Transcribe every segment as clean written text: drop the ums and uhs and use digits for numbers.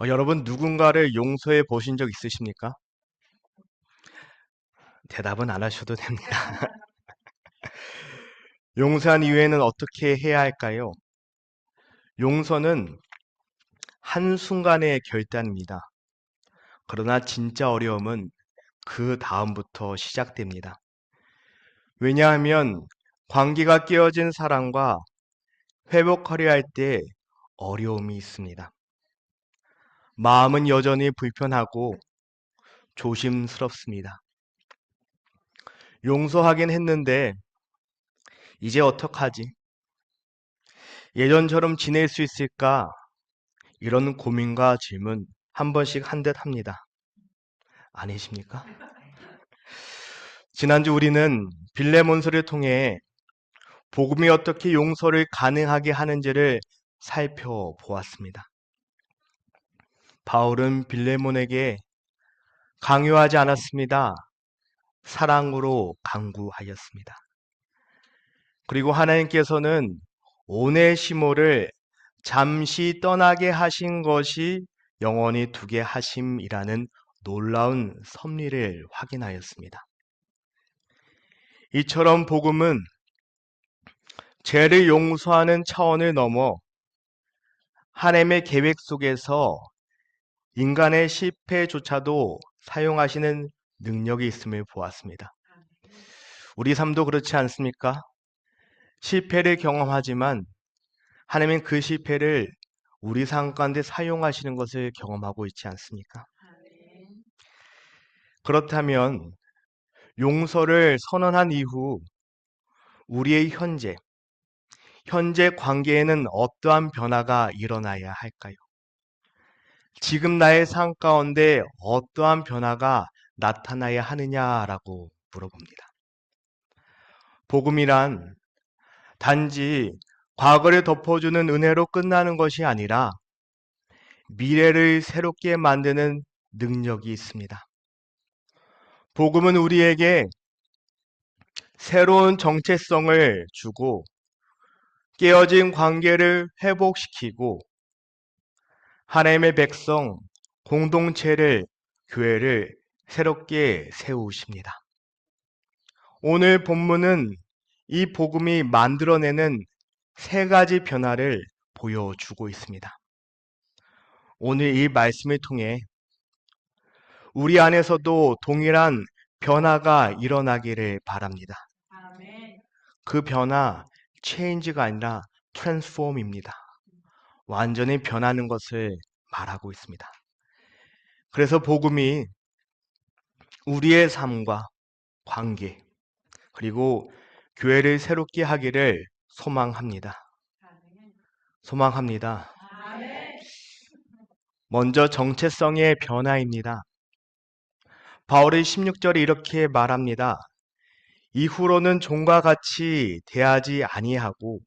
여러분 누군가를 용서해 보신 적 있으십니까? 대답은 안 하셔도 됩니다. 용서한 이후에는 어떻게 해야 할까요? 용서는 한순간의 결단입니다. 그러나 진짜 어려움은 그 다음부터 시작됩니다. 왜냐하면 관계가 깨어진 사람과 회복하려 할 때 어려움이 있습니다. 마음은 여전히 불편하고 조심스럽습니다. 용서하긴 했는데 이제 어떡하지? 예전처럼 지낼 수 있을까? 이런 고민과 질문 한 번씩 한 듯 합니다. 아니십니까? 지난주 우리는 빌레몬서를 통해 복음이 어떻게 용서를 가능하게 하는지를 살펴보았습니다. 바울은 빌레몬에게 강요하지 않았습니다. 사랑으로 강구하였습니다. 그리고 하나님께서는 오네시모를 잠시 떠나게 하신 것이 영원히 두게 하심이라는 놀라운 섭리를 확인하였습니다. 이처럼 복음은 죄를 용서하는 차원을 넘어 하나님의 계획 속에서 인간의 실패조차도 사용하시는 능력이 있음을 보았습니다. 우리 삶도 그렇지 않습니까? 실패를 경험하지만 하나님은 그 실패를 우리 삶 가운데 사용하시는 것을 경험하고 있지 않습니까? 그렇다면 용서를 선언한 이후 우리의 현재 관계에는 어떠한 변화가 일어나야 할까요? 지금 나의 삶 가운데 어떠한 변화가 나타나야 하느냐라고 물어봅니다. 복음이란 단지 과거를 덮어주는 은혜로 끝나는 것이 아니라 미래를 새롭게 만드는 능력이 있습니다. 복음은 우리에게 새로운 정체성을 주고 깨어진 관계를 회복시키고 하나님의 백성, 공동체를, 교회를 새롭게 세우십니다. 오늘 본문은 이 복음이 만들어내는 세 가지 변화를 보여주고 있습니다. 오늘 이 말씀을 통해 우리 안에서도 동일한 변화가 일어나기를 바랍니다. 그 변화, change가 아니라 transform입니다. 완전히 변하는 것을 말하고 있습니다. 그래서 복음이 우리의 삶과 관계, 그리고 교회를 새롭게 하기를 소망합니다. 소망합니다. 먼저 정체성의 변화입니다. 바울이 16절에 이렇게 말합니다. 이후로는 종과 같이 대하지 아니하고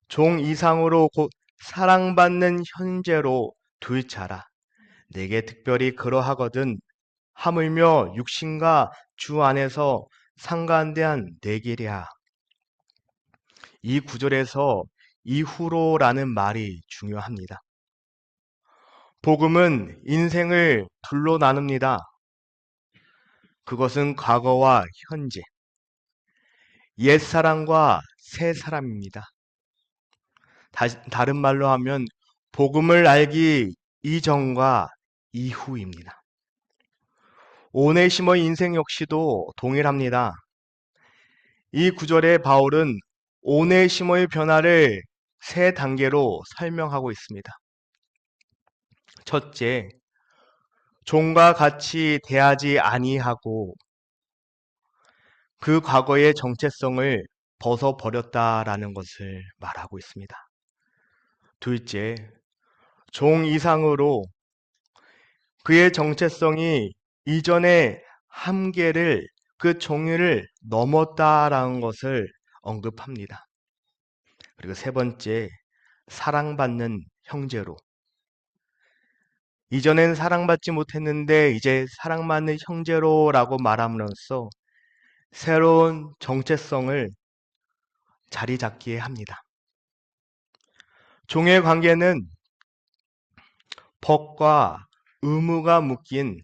종 이상으로 곧 사랑받는 현재로 둘 자라. 내게 특별히 그러하거든 하물며 육신과 주 안에서 상관대한 내길이야. 이 구절에서 이후로라는 말이 중요합니다. 복음은 인생을 둘로 나눕니다. 그것은 과거와 현재, 옛사람과 새사람입니다. 다른 말로 하면 복음을 알기 이전과 이후입니다. 오네시모의 인생 역시도 동일합니다. 이 구절에 바울은 오네시모의 변화를 세 단계로 설명하고 있습니다. 첫째, 종과 같이 대하지 아니하고 그 과거의 정체성을 벗어버렸다라는 것을 말하고 있습니다. 둘째, 종 이상으로 그의 정체성이 이전의 한계를 그 종을 넘었다라는 것을 언급합니다. 그리고 세 번째, 사랑받는 형제로 이전엔 사랑받지 못했는데 이제 사랑받는 형제로라고 말함으로써 새로운 정체성을 자리 잡게 합니다. 종의 관계는 법과 의무가 묶인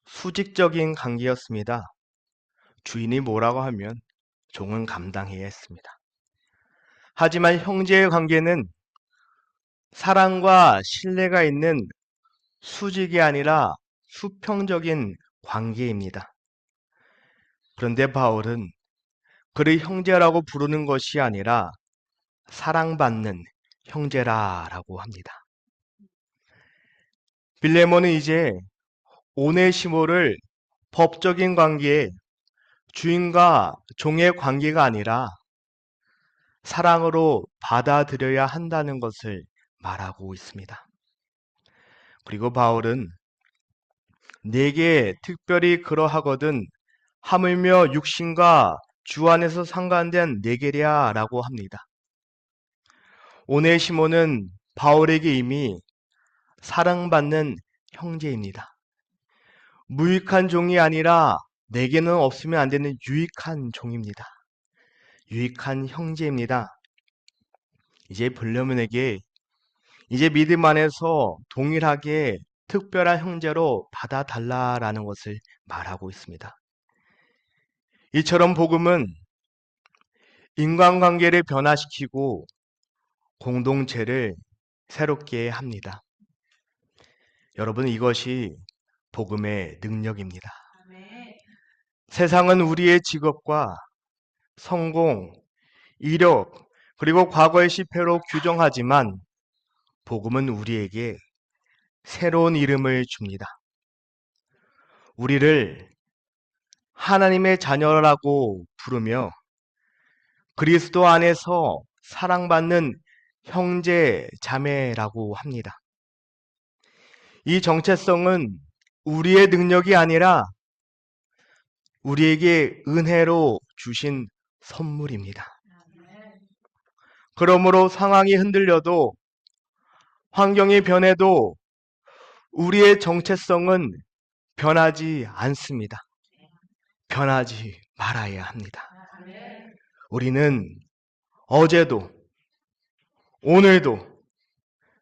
수직적인 관계였습니다. 주인이 뭐라고 하면 종은 감당해야 했습니다. 하지만 형제의 관계는 사랑과 신뢰가 있는 수직이 아니라 수평적인 관계입니다. 그런데 바울은 그를 형제라고 부르는 것이 아니라 사랑받는 형제라라고 합니다. 빌레몬은 이제 오네시모를 법적인 관계에 주인과 종의 관계가 아니라 사랑으로 받아들여야 한다는 것을 말하고 있습니다. 그리고 바울은 내게 특별히 그러하거든 하물며 육신과 주 안에서 상관된 내게랴 라고 합니다. 오네시모는 바울에게 이미 사랑받는 형제입니다. 무익한 종이 아니라 내게는 없으면 안 되는 유익한 종입니다. 유익한 형제입니다. 이제 빌레몬에게 이제 믿음 안에서 동일하게 특별한 형제로 받아달라라는 것을 말하고 있습니다. 이처럼 복음은 인간관계를 변화시키고 공동체를 새롭게 합니다. 여러분, 이것이 복음의 능력입니다. 세상은 우리의 직업과 성공, 이력, 그리고 과거의 실패로 규정하지만 복음은 우리에게 새로운 이름을 줍니다. 우리를 하나님의 자녀라고 부르며 그리스도 안에서 사랑받는 형제, 자매라고 합니다. 이 정체성은 우리의 능력이 아니라 우리에게 은혜로 주신 선물입니다. 그러므로 상황이 흔들려도 환경이 변해도 우리의 정체성은 변하지 않습니다. 변하지 말아야 합니다. 우리는 어제도, 오늘도,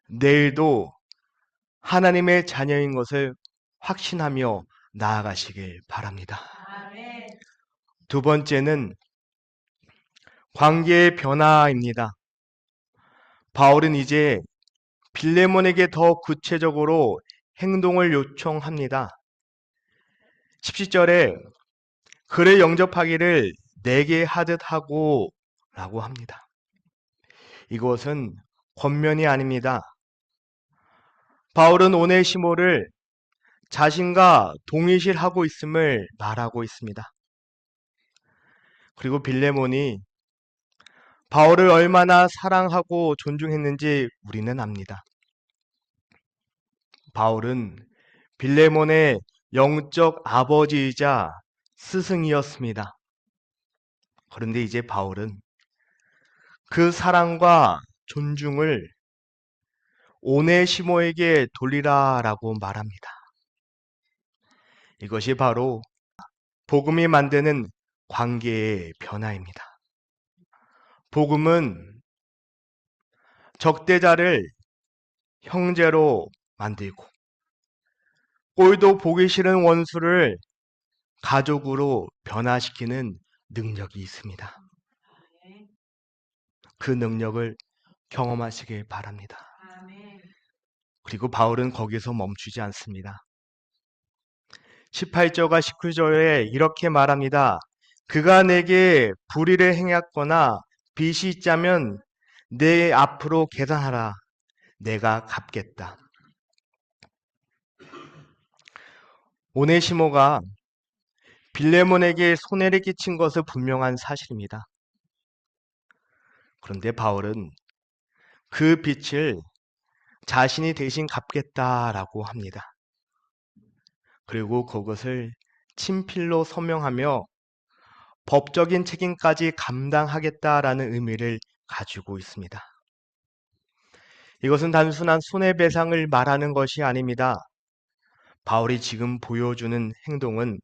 내일도 하나님의 자녀인 것을 확신하며 나아가시길 바랍니다. 두 번째는 관계의 변화입니다. 바울은 이제 빌레몬에게 더 구체적으로 행동을 요청합니다. 17절에 그를 영접하기를 내게 하듯 하고 라고 합니다. 이것은 권면이 아닙니다. 바울은 오네시모를 자신과 동일시하고 있음을 말하고 있습니다. 그리고 빌레몬이 바울을 얼마나 사랑하고 존중했는지 우리는 압니다. 바울은 빌레몬의 영적 아버지이자 스승이었습니다. 그런데 이제 바울은 그 사랑과 존중을 오네시모에게 돌리라라고 말합니다. 이것이 바로 복음이 만드는 관계의 변화입니다. 복음은 적대자를 형제로 만들고 꼴도 보기 싫은 원수를 가족으로 변화시키는 능력이 있습니다. 그 능력을 경험하시길 바랍니다. 그리고 바울은 거기서 멈추지 않습니다. 18절과 19절에 이렇게 말합니다. 그가 내게 불의를 행했거나 빚이 있자면 내 앞으로 계산하라. 내가 갚겠다. 오네시모가 빌레몬에게 손해를 끼친 것은 분명한 사실입니다. 그런데 바울은 그 빚을 자신이 대신 갚겠다라고 합니다. 그리고 그것을 친필로 서명하며 법적인 책임까지 감당하겠다라는 의미를 가지고 있습니다. 이것은 단순한 손해배상을 말하는 것이 아닙니다. 바울이 지금 보여주는 행동은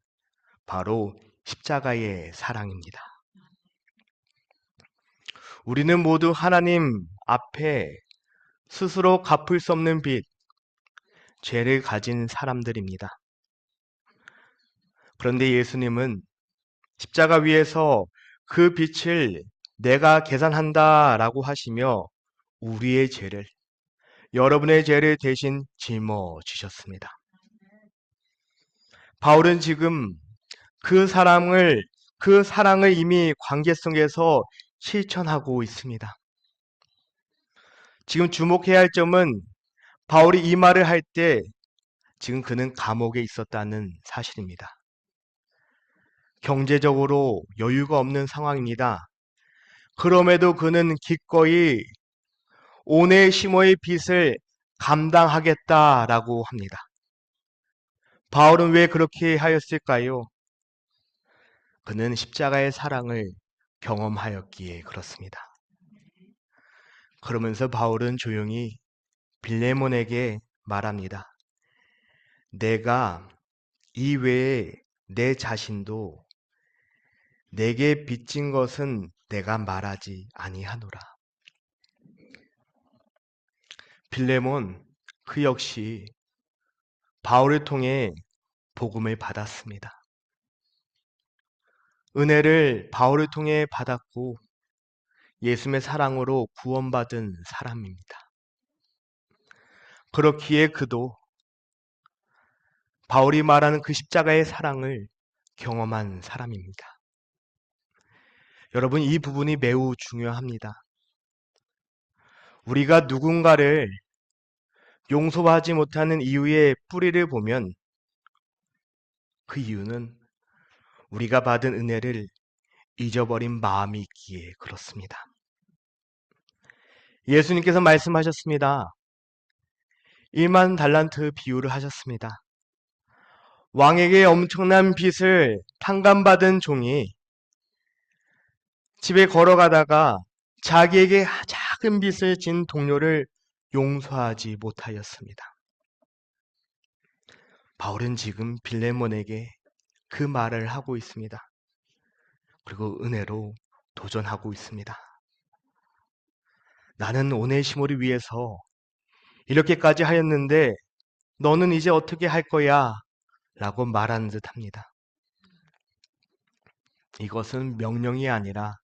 바로 십자가의 사랑입니다. 우리는 모두 하나님 앞에 스스로 갚을 수 없는 빚, 죄를 가진 사람들입니다. 그런데 예수님은 십자가 위에서 그 빛을 내가 계산한다라고 하시며 우리의 죄를, 여러분의 죄를 대신 짊어지셨습니다. 바울은 지금 그 사랑을 이미 관계 속에서 실천하고 있습니다. 지금 주목해야 할 점은 바울이 이 말을 할 때 지금 그는 감옥에 있었다는 사실입니다. 경제적으로 여유가 없는 상황입니다. 그럼에도 그는 기꺼이 오네시모의 빚을 감당하겠다라고 합니다. 바울은 왜 그렇게 하였을까요? 그는 십자가의 사랑을 경험하였기에 그렇습니다. 그러면서 바울은 조용히 빌레몬에게 말합니다. 내가 이외에 내 자신도 내게 빚진 것은 내가 말하지 아니하노라. 빌레몬 그 역시 바울을 통해 복음을 받았습니다. 은혜를 바울을 통해 받았고 예수님의 사랑으로 구원받은 사람입니다. 그렇기에 그도 바울이 말하는 그 십자가의 사랑을 경험한 사람입니다. 여러분, 이 부분이 매우 중요합니다. 우리가 누군가를 용서하지 못하는 이유의 뿌리를 보면 그 이유는 우리가 받은 은혜를 잊어버린 마음이 있기에 그렇습니다. 예수님께서 말씀하셨습니다. 1만 달란트 비유를 하셨습니다. 왕에게 엄청난 빚을 탕감받은 종이 집에 걸어가다가 자기에게 작은 빚을 진 동료를 용서하지 못하였습니다. 바울은 지금 빌레몬에게 그 말을 하고 있습니다. 그리고 은혜로 도전하고 있습니다. 나는 오네시모를 위해서 이렇게까지 하였는데 너는 이제 어떻게 할 거야? 라고 말하는 듯 합니다. 이것은 명령이 아니라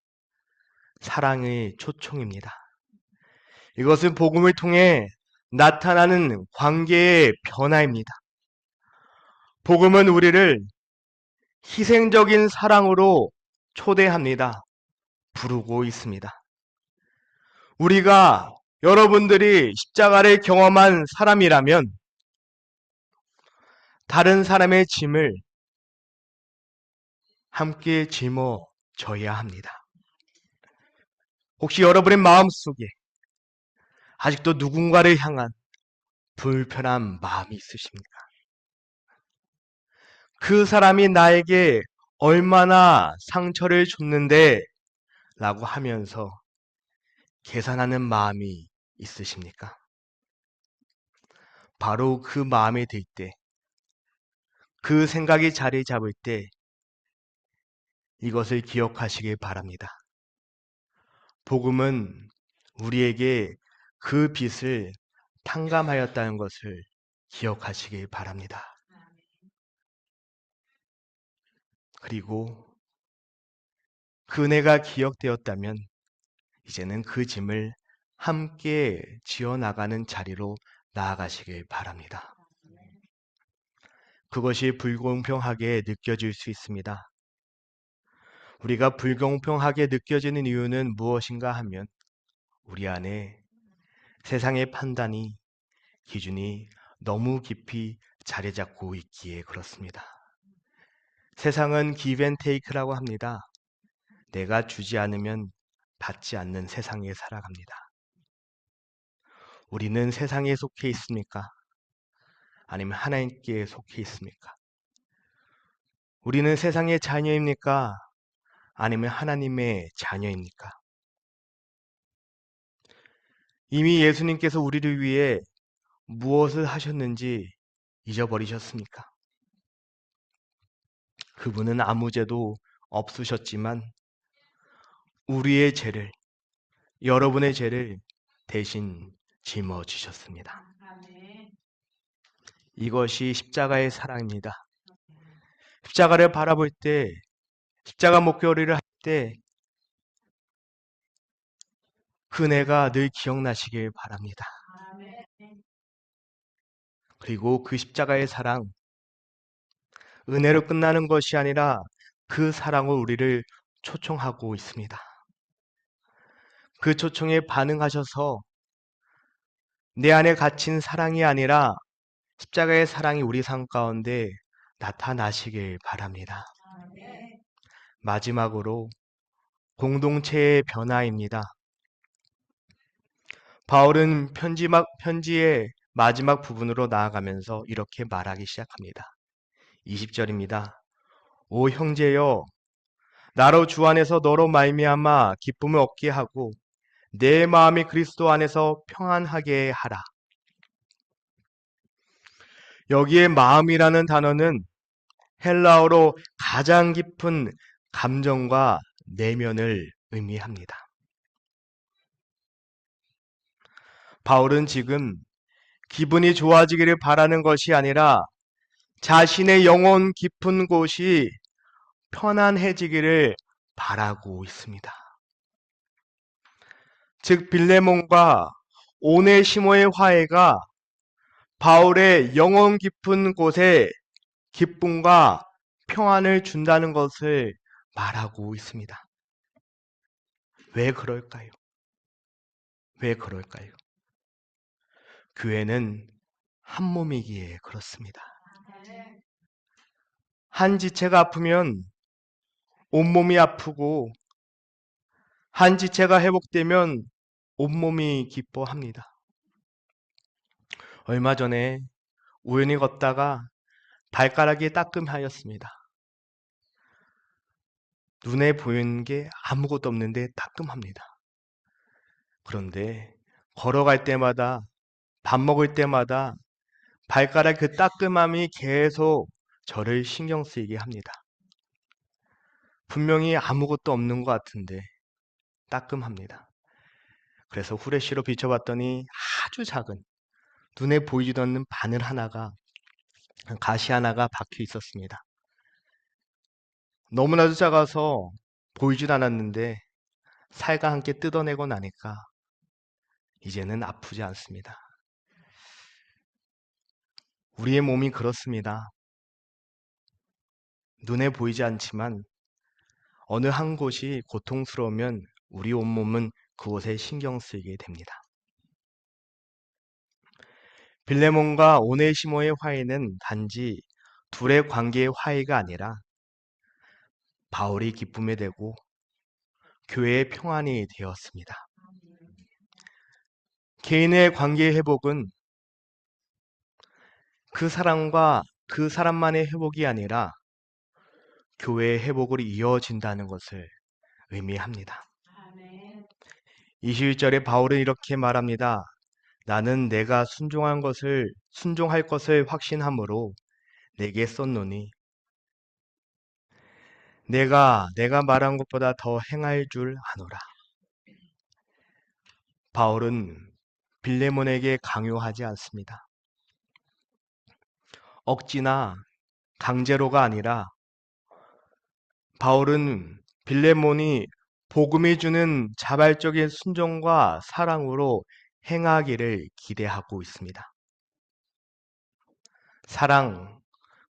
사랑의 초청입니다. 이것은 복음을 통해 나타나는 관계의 변화입니다. 복음은 우리를 희생적인 사랑으로 초대합니다. 부르고 있습니다. 우리가 여러분들이 십자가를 경험한 사람이라면 다른 사람의 짐을 함께 짊어져야 합니다. 혹시 여러분의 마음속에 아직도 누군가를 향한 불편한 마음이 있으십니까? 그 사람이 나에게 얼마나 상처를 줬는데 라고 하면서 계산하는 마음이 있으십니까? 바로 그 마음이 들 때, 그 생각이 자리 잡을 때 이것을 기억하시길 바랍니다. 복음은 우리에게 그 빚을 탕감하였다는 것을 기억하시길 바랍니다. 그리고 그 은혜가 기억되었다면 이제는 그 짐을 함께 지어나가는 자리로 나아가시길 바랍니다. 그것이 불공평하게 느껴질 수 있습니다. 우리가 불공평하게 느껴지는 이유는 무엇인가 하면 우리 안에 세상의 판단이, 기준이 너무 깊이 자리 잡고 있기에 그렇습니다. 세상은 give and take라고 합니다. 내가 주지 않으면 받지 않는 세상에 살아갑니다. 우리는 세상에 속해 있습니까? 아니면 하나님께 속해 있습니까? 우리는 세상의 자녀입니까? 아니면 하나님의 자녀입니까? 이미 예수님께서 우리를 위해 무엇을 하셨는지 잊어버리셨습니까? 그분은 아무 죄도 없으셨지만 우리의 죄를, 여러분의 죄를 대신 짊어지셨습니다. 이것이 십자가의 사랑입니다. 십자가를 바라볼 때, 십자가 목도리를 할 때, 그 은혜가 늘 기억나시길 바랍니다. 그리고 그 십자가의 사랑, 은혜로 끝나는 것이 아니라 그 사랑은 우리를 초청하고 있습니다. 그 초청에 반응하셔서 내 안에 갇힌 사랑이 아니라 십자가의 사랑이 우리 삶 가운데 나타나시길 바랍니다. 마지막으로 공동체의 변화입니다. 바울은 편지의 마지막 부분으로 나아가면서 이렇게 말하기 시작합니다. 20절입니다. 오 형제여, 나로 주 안에서 너로 말미암아 기쁨을 얻게 하고 내 마음이 그리스도 안에서 평안하게 하라. 여기에 마음이라는 단어는 헬라어로 가장 깊은 감정과 내면을 의미합니다. 바울은 지금 기분이 좋아지기를 바라는 것이 아니라 자신의 영혼 깊은 곳이 편안해지기를 바라고 있습니다. 즉 빌레몬과 오네시모의 화해가 바울의 영혼 깊은 곳에 기쁨과 평안을 준다는 것을 말하고 있습니다. 왜 그럴까요? 왜 그럴까요? 교회는 한 몸이기에 그렇습니다. 한 지체가 아프면 온몸이 아프고 한 지체가 회복되면 온몸이 기뻐합니다. 얼마 전에 우연히 걷다가 발가락이 따끔하였습니다. 눈에 보이는 게 아무것도 없는데 따끔합니다. 그런데 걸어갈 때마다 밥 먹을 때마다 발가락 그 따끔함이 계속 저를 신경 쓰이게 합니다. 분명히 아무것도 없는 것 같은데 따끔합니다. 그래서 후레쉬로 비춰봤더니 아주 작은 눈에 보이지도 않는 바늘 하나가 가시 하나가 박혀 있었습니다. 너무나도 작아서 보이질 않았는데 살과 함께 뜯어내고 나니까 이제는 아프지 않습니다. 우리의 몸이 그렇습니다. 눈에 보이지 않지만 어느 한 곳이 고통스러우면 우리 온몸은 그곳에 신경 쓰이게 됩니다. 빌레몬과 오네시모의 화해는 단지 둘의 관계의 화해가 아니라 바울이 기쁨에 되고 교회의 평안이 되었습니다. 개인의 관계의 회복은 그 사람과 그 사람만의 회복이 아니라 교회의 회복으로 이어진다는 것을 의미합니다. 21절에 바울은 이렇게 말합니다. 나는 내가 순종할 것을 확신함으로 내게 썼노니 내가 말한 것보다 더 행할 줄 아노라. 바울은 빌레몬에게 강요하지 않습니다. 억지나 강제로가 아니라 바울은 빌레몬이 복음이 주는 자발적인 순종과 사랑으로 행하기를 기대하고 있습니다.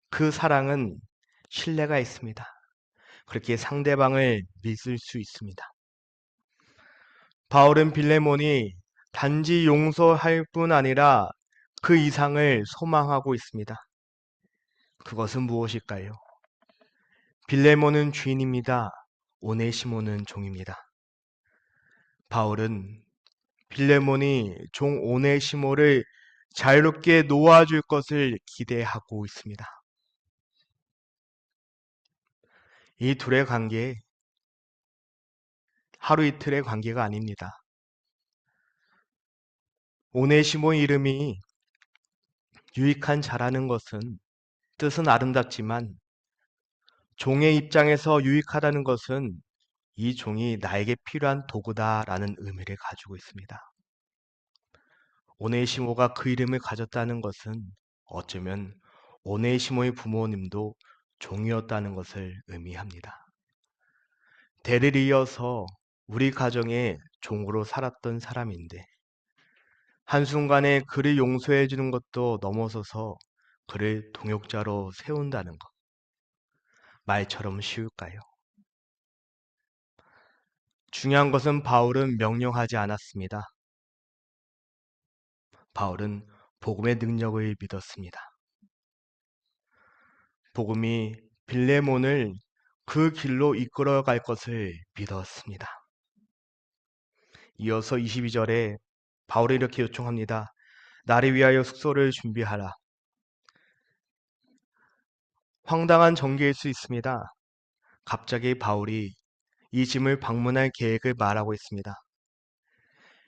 그 사랑은 신뢰가 있습니다. 그렇게 상대방을 믿을 수 있습니다. 바울은 빌레몬이 단지 용서할 뿐 아니라 그 이상을 소망하고 있습니다. 그것은 무엇일까요? 빌레몬은 주인입니다. 오네시모는 종입니다. 바울은 빌레몬이 종 오네시모를 자유롭게 놓아줄 것을 기대하고 있습니다. 이 둘의 관계, 하루 이틀의 관계가 아닙니다. 오네시모의 이름이 유익한 자라는 것은 뜻은 아름답지만 종의 입장에서 유익하다는 것은 이 종이 나에게 필요한 도구다라는 의미를 가지고 있습니다. 오네시모가 그 이름을 가졌다는 것은 어쩌면 오네시모의 부모님도 종이었다는 것을 의미합니다. 대를 이어서 우리 가정의 종으로 살았던 사람인데 한순간에 그를 용서해 주는 것도 넘어서서 그를 동역자로 세운다는 것. 말처럼 쉬울까요? 중요한 것은 바울은 명령하지 않았습니다. 바울은 복음의 능력을 믿었습니다. 복음이 빌레몬을 그 길로 이끌어갈 것을 믿었습니다. 이어서 22절에 바울이 이렇게 요청합니다. 나를 위하여 숙소를 준비하라. 황당한 전개일 수 있습니다. 갑자기 바울이 이 짐을 방문할 계획을 말하고 있습니다.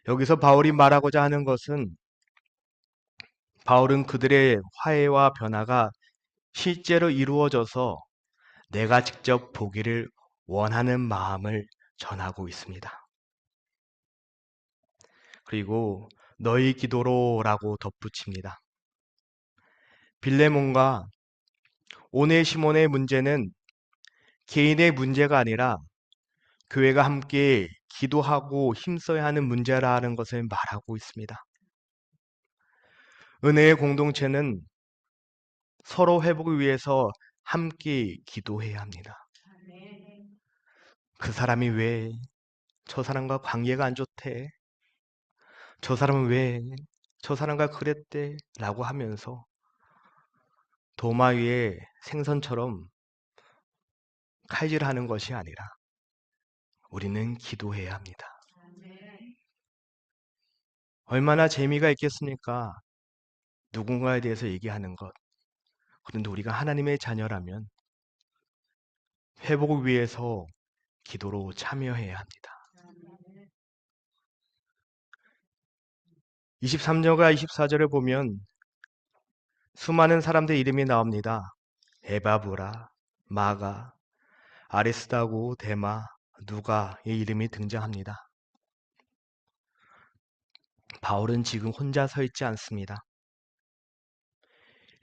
여기서 바울이 말하고자 하는 것은 바울은 그들의 화해와 변화가 실제로 이루어져서 내가 직접 보기를 원하는 마음을 전하고 있습니다. 그리고 너희 기도로라고 덧붙입니다. 빌레몬과 오네시몬의 문제는 개인의 문제가 아니라 교회가 함께 기도하고 힘써야 하는 문제라는 것을 말하고 있습니다. 은혜의 공동체는 서로 회복을 위해서 함께 기도해야 합니다. 그 사람이 왜 저 사람과 관계가 안 좋대? 저 사람은 왜 저 사람과 그랬대? 라고 하면서 도마 위에 생선처럼 칼질하는 것이 아니라 우리는 기도해야 합니다. 얼마나 재미가 있겠습니까? 누군가에 대해서 얘기하는 것. 그런데 우리가 하나님의 자녀라면 회복을 위해서 기도로 참여해야 합니다. 23절과 24절을 보면 수많은 사람들 이름이 나옵니다. 에바브라, 마가, 아리스다고, 데마, 누가의 이름이 등장합니다. 바울은 지금 혼자 서 있지 않습니다.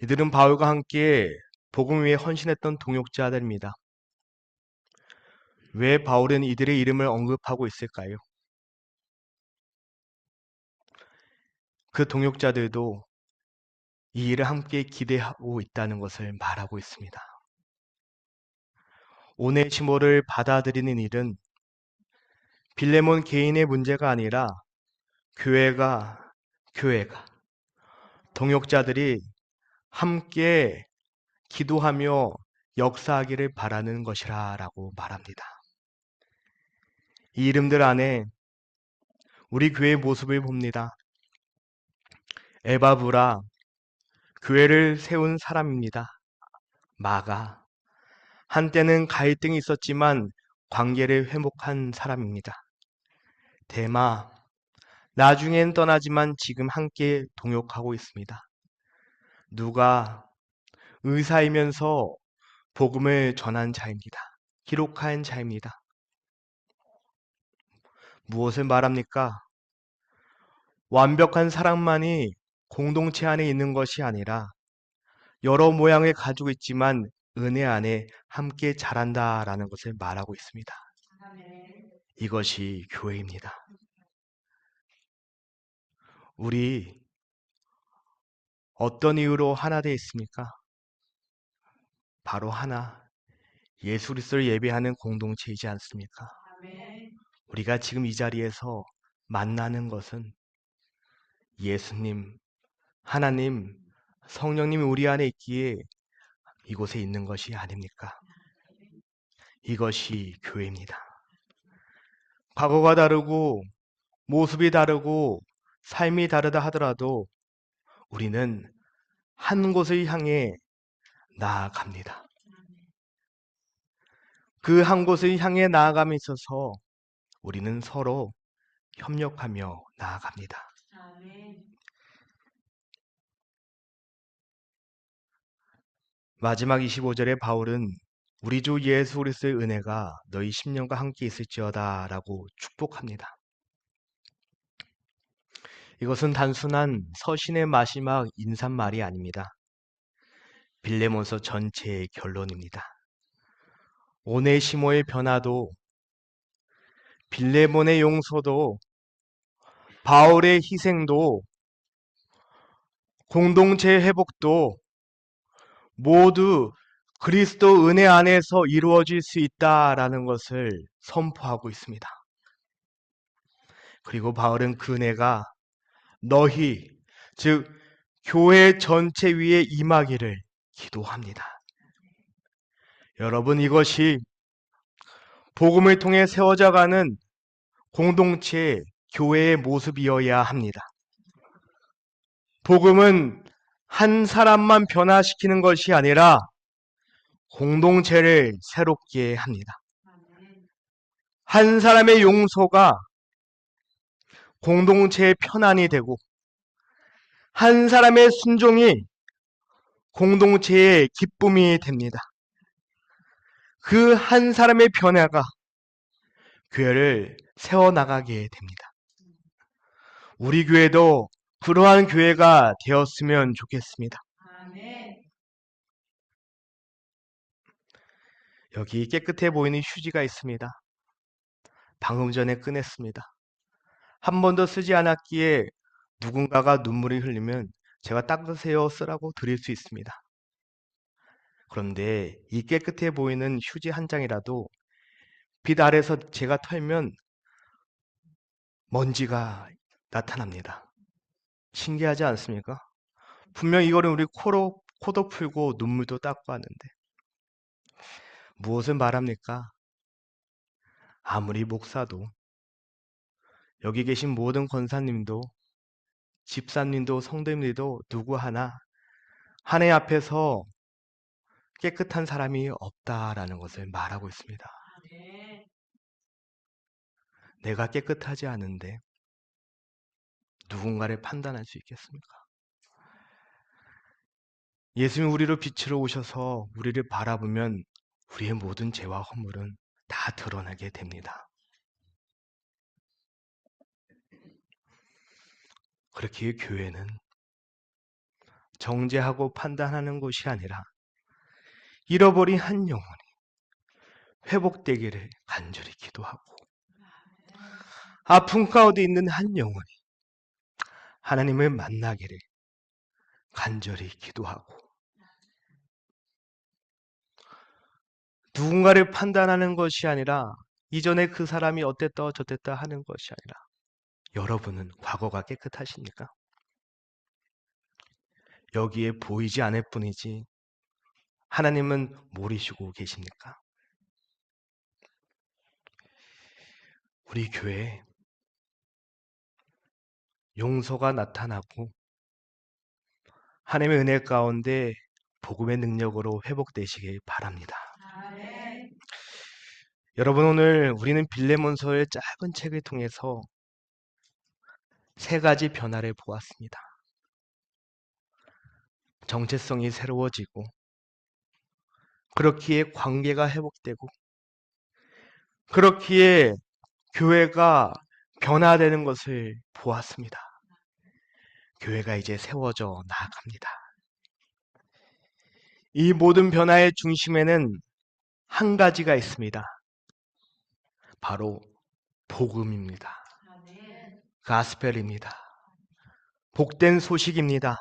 이들은 바울과 함께 복음 위에 헌신했던 동역자들입니다. 왜 바울은 이들의 이름을 언급하고 있을까요? 그 동역자들도 이 일을 함께 기대하고 있다는 것을 말하고 있습니다. 오네시모를 받아들이는 일은 빌레몬 개인의 문제가 아니라 교회가 동역자들이 함께 기도하며 역사하기를 바라는 것이라고 말합니다. 이 이름들 안에 우리 교회의 모습을 봅니다. 에바브라, 교회를 세운 사람입니다. 마가, 한때는 갈등이 있었지만 관계를 회복한 사람입니다. 데마, 나중엔 떠나지만 지금 함께 동역하고 있습니다. 누가 의사이면서 복음을 전한 자입니다. 기록한 자입니다. 무엇을 말합니까? 완벽한 사람만이 공동체 안에 있는 것이 아니라 여러 모양을 가지고 있지만 은혜 안에 함께 자란다라는 것을 말하고 있습니다. 이것이 교회입니다. 우리 어떤 이유로 하나 되어 있습니까? 바로 하나, 예수 그리스도를 예배하는 공동체이지 않습니까? 우리가 지금 이 자리에서 만나는 것은 예수님, 하나님, 성령님이 우리 안에 있기에 이곳에 있는 것이 아닙니까? 이것이 교회입니다. 과거가 다르고 모습이 다르고 삶이 다르다 하더라도 우리는 한 곳을 향해 나아갑니다. 그 한 곳을 향해 나아감에 있어서 우리는 서로 협력하며 나아갑니다. 마지막 25절에 바울은 우리 주 예수 그리스도의 은혜가 너희 심령과 함께 있을지어다 라고 축복합니다. 이것은 단순한 서신의 마지막 인사말이 아닙니다. 빌레몬서 전체의 결론입니다. 오네시모의 변화도, 빌레몬의 용서도, 바울의 희생도, 공동체의 회복도 모두 그리스도 은혜 안에서 이루어질 수 있다라는 것을 선포하고 있습니다. 그리고 바울은 그 은혜가 너희, 즉 교회 전체 위에 임하기를 기도합니다. 여러분, 이것이 복음을 통해 세워져가는 공동체, 교회의 모습이어야 합니다. 복음은 한 사람만 변화시키는 것이 아니라 공동체를 새롭게 합니다. 한 사람의 용서가 공동체의 편안이 되고, 한 사람의 순종이 공동체의 기쁨이 됩니다. 그 한 사람의 변화가 교회를 세워나가게 됩니다. 우리 교회도 그러한 교회가 되었으면 좋겠습니다. 여기 깨끗해 보이는 휴지가 있습니다. 방금 전에 꺼냈습니다. 한 번도 쓰지 않았기에 누군가가 눈물이 흘리면 제가 닦으세요 쓰라고 드릴 수 있습니다. 그런데 이 깨끗해 보이는 휴지 한 장이라도 빛 아래서 제가 털면 먼지가 나타납니다. 신기하지 않습니까? 분명 이거는 우리 코도 풀고 눈물도 닦고 하는데 무엇을 말합니까? 아무리 목사도, 여기 계신 모든 권사님도, 집사님도, 성도님들도 누구 하나 하나님 앞에서 깨끗한 사람이 없다라는 것을 말하고 있습니다. 내가 깨끗하지 않은데 누군가를 판단할 수 있겠습니까? 예수님 우리로 빛으로 오셔서 우리를 바라보면 우리의 모든 죄와 허물은 다 드러나게 됩니다. 그렇게 교회는 정죄하고 판단하는 것이 아니라 잃어버린 한 영혼이 회복되기를 간절히 기도하고, 아픔 가운데 있는 한 영혼이 하나님을 만나기를 간절히 기도하고, 누군가를 판단하는 것이 아니라 이전에 그 사람이 어땠다 저땠다 하는 것이 아니라 여러분은 과거가 깨끗하십니까? 여기에 보이지 않을 뿐이지 하나님은 모르시고 계십니까? 우리 교회에 용서가 나타나고 하나님의 은혜 가운데 복음의 능력으로 회복되시길 바랍니다. 여러분, 오늘 우리는 빌레몬서의 짧은 책을 통해서 세 가지 변화를 보았습니다. 정체성이 새로워지고, 그렇기에 관계가 회복되고, 그렇기에 교회가 변화되는 것을 보았습니다. 교회가 이제 세워져 나아갑니다. 이 모든 변화의 중심에는 한 가지가 있습니다. 바로 복음입니다. 가스펠입니다. 복된 소식입니다.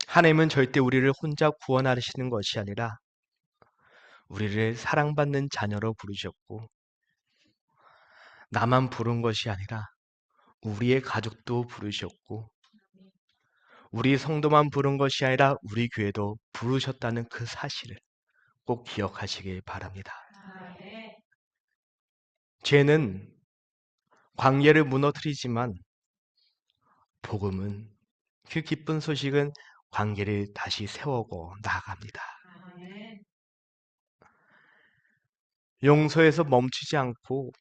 하나님은 절대 우리를 혼자 구원하시는 것이 아니라 우리를 사랑받는 자녀로 부르셨고, 나만 부른 것이 아니라 우리의 가족도 부르셨고, 우리 성도만 부른 것이 아니라 우리 교회도 부르셨다는 그 사실을 꼭 기억하시길 바랍니다. 죄는 관계를 무너뜨리지만 복음은, 그 기쁜 소식은 관계를 다시 세우고 나아갑니다. 용서에서 멈추지 않고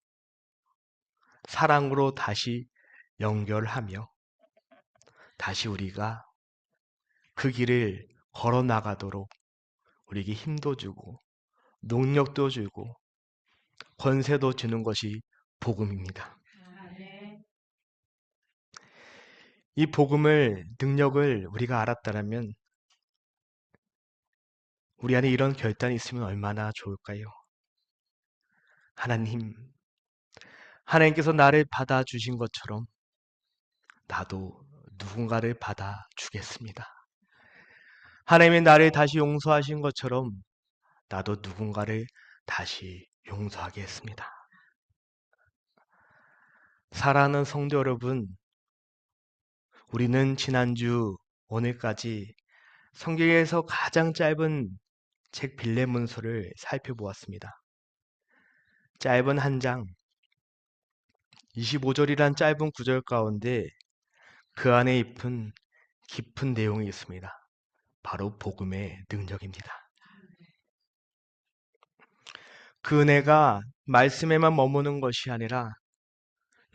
사랑으로 다시 연결하며 다시 우리가 그 길을 걸어 나가도록 우리에게 힘도 주고 능력도 주고 권세도 주는 것이 복음입니다. 이 복음을, 능력을 우리가 알았다면 우리 안에 이런 결단이 있으면 얼마나 좋을까요? 하나님, 하나님께서 나를 받아주신 것처럼 나도 누군가를 받아주겠습니다. 하나님이 나를 다시 용서하신 것처럼 나도 누군가를 다시 용서하겠습니다. 사랑하는 성도 여러분, 우리는 지난주 오늘까지 성경에서 가장 짧은 책 빌레몬서를 살펴보았습니다. 짧은 한 장, 25절이란 짧은 구절 가운데 그 안에 깊은 내용이 있습니다. 바로 복음의 능력입니다. 그 은혜가 말씀에만 머무는 것이 아니라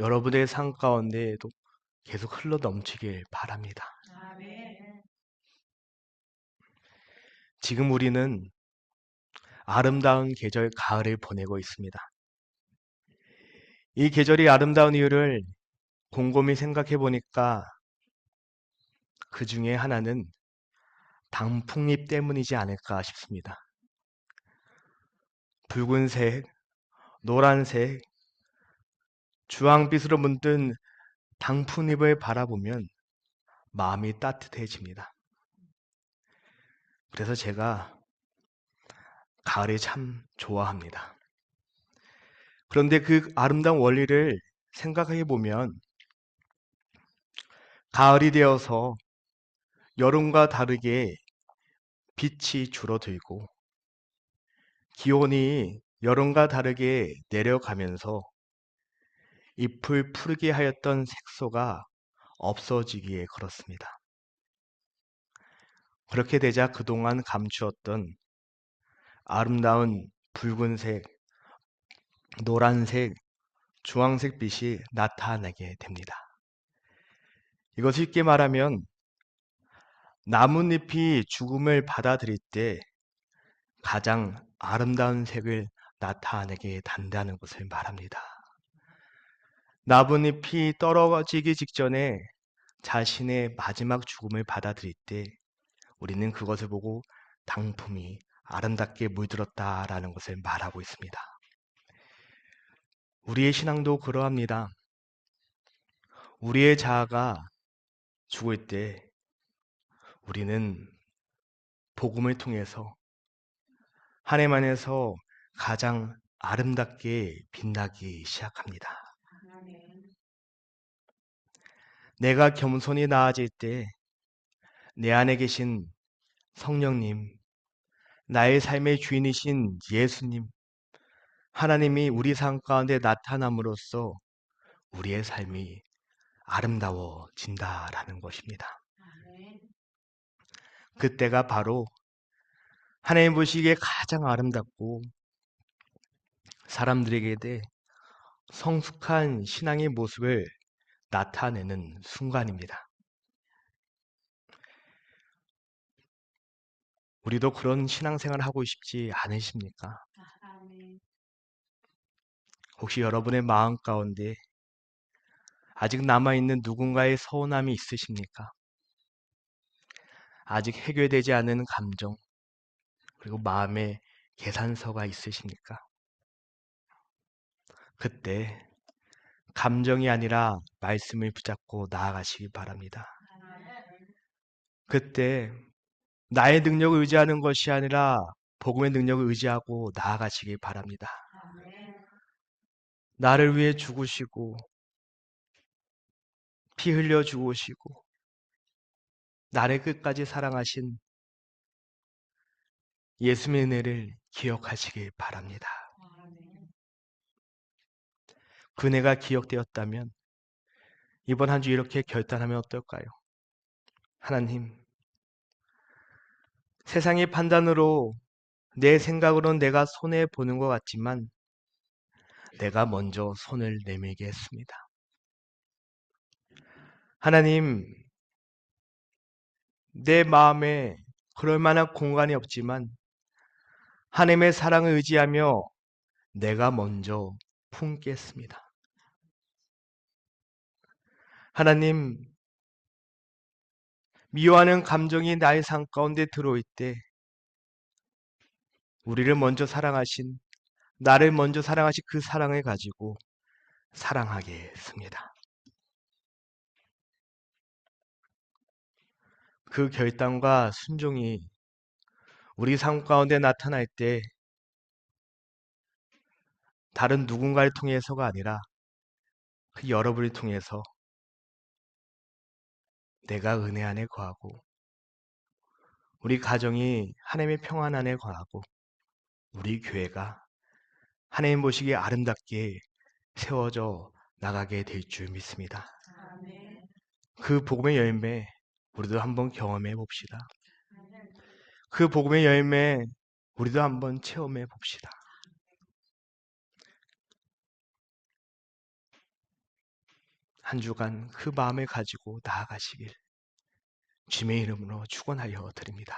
여러분의 삶 가운데에도 계속 흘러 넘치길 바랍니다. 지금 우리는 아름다운 계절 가을을 보내고 있습니다. 이 계절이 아름다운 이유를 곰곰이 생각해 보니까 그 중에 하나는 단풍잎 때문이지 않을까 싶습니다. 붉은색, 노란색, 주황빛으로 물든 단풍잎을 바라보면 마음이 따뜻해집니다. 그래서 제가 가을을 참 좋아합니다. 그런데 그 아름다운 원리를 생각해 보면 가을이 되어서 여름과 다르게 빛이 줄어들고 기온이 여름과 다르게 내려가면서 잎을 푸르게 하였던 색소가 없어지기에 그렇습니다. 그렇게 되자 그동안 감추었던 아름다운 붉은색, 노란색, 주황색 빛이 나타나게 됩니다. 이것 쉽게 말하면 나뭇잎이 죽음을 받아들일 때 가장 아름다운 색을 나타내게 된다는 것을 말합니다. 나뭇잎이 떨어지기 직전에 자신의 마지막 죽음을 받아들일 때 우리는 그것을 보고 단풍이 아름답게 물들었다라는 것을 말하고 있습니다. 우리의 신앙도 그러합니다. 우리의 자아가 죽을 때 우리는 복음을 통해서 하나님 안에서 가장 아름답게 빛나기 시작합니다. 내가 겸손히 나아질 때 내 안에 계신 성령님, 나의 삶의 주인이신 예수님, 하나님이 우리 삶 가운데 나타남으로써 우리의 삶이 아름다워진다라는 것입니다. 그때가 바로 하나님 보시기에 가장 아름답고 사람들에게 성숙한 신앙의 모습을 나타내는 순간입니다. 우리도 그런 신앙생활을 하고 싶지 않으십니까? 혹시 여러분의 마음 가운데 아직 남아있는 누군가의 서운함이 있으십니까? 아직 해결되지 않은 감정, 그리고 마음의 계산서가 있으십니까? 그때 감정이 아니라 말씀을 붙잡고 나아가시기 바랍니다. 그때 나의 능력을 의지하는 것이 아니라 복음의 능력을 의지하고 나아가시기 바랍니다. 나를 위해 죽으시고 피 흘려 죽으시고 나를 끝까지 사랑하신 예수님의 은혜를 기억하시길 바랍니다. 그 은혜가 기억되었다면 이번 한 주 이렇게 결단하면 어떨까요? 하나님, 세상의 판단으로 내 생각으로는 내가 손해보는 것 같지만 내가 먼저 손을 내밀게 했습니다. 하나님, 내 마음에 그럴 만한 공간이 없지만 하나님의 사랑을 의지하며 내가 먼저 품겠습니다. 하나님, 미워하는 감정이 나의 삶 가운데 들어올 때 우리를 먼저 사랑하신, 나를 먼저 사랑하신 그 사랑을 가지고 사랑하겠습니다. 그 결단과 순종이 우리 삶 가운데 나타날 때 다른 누군가를 통해서가 아니라 그 여러분을 통해서 내가 은혜 안에 거하고 우리 가정이 하나님의 평안 안에 거하고 우리 교회가 하나님 보시기에 아름답게 세워져 나가게 될 줄 믿습니다. 그 복음의 열매 우리도 한번 경험해 봅시다. 그 복음의 열매 우리도 한번 체험해 봅시다. 한 주간 그 마음을 가지고 나아가시길 주님의 이름으로 축원하여 드립니다.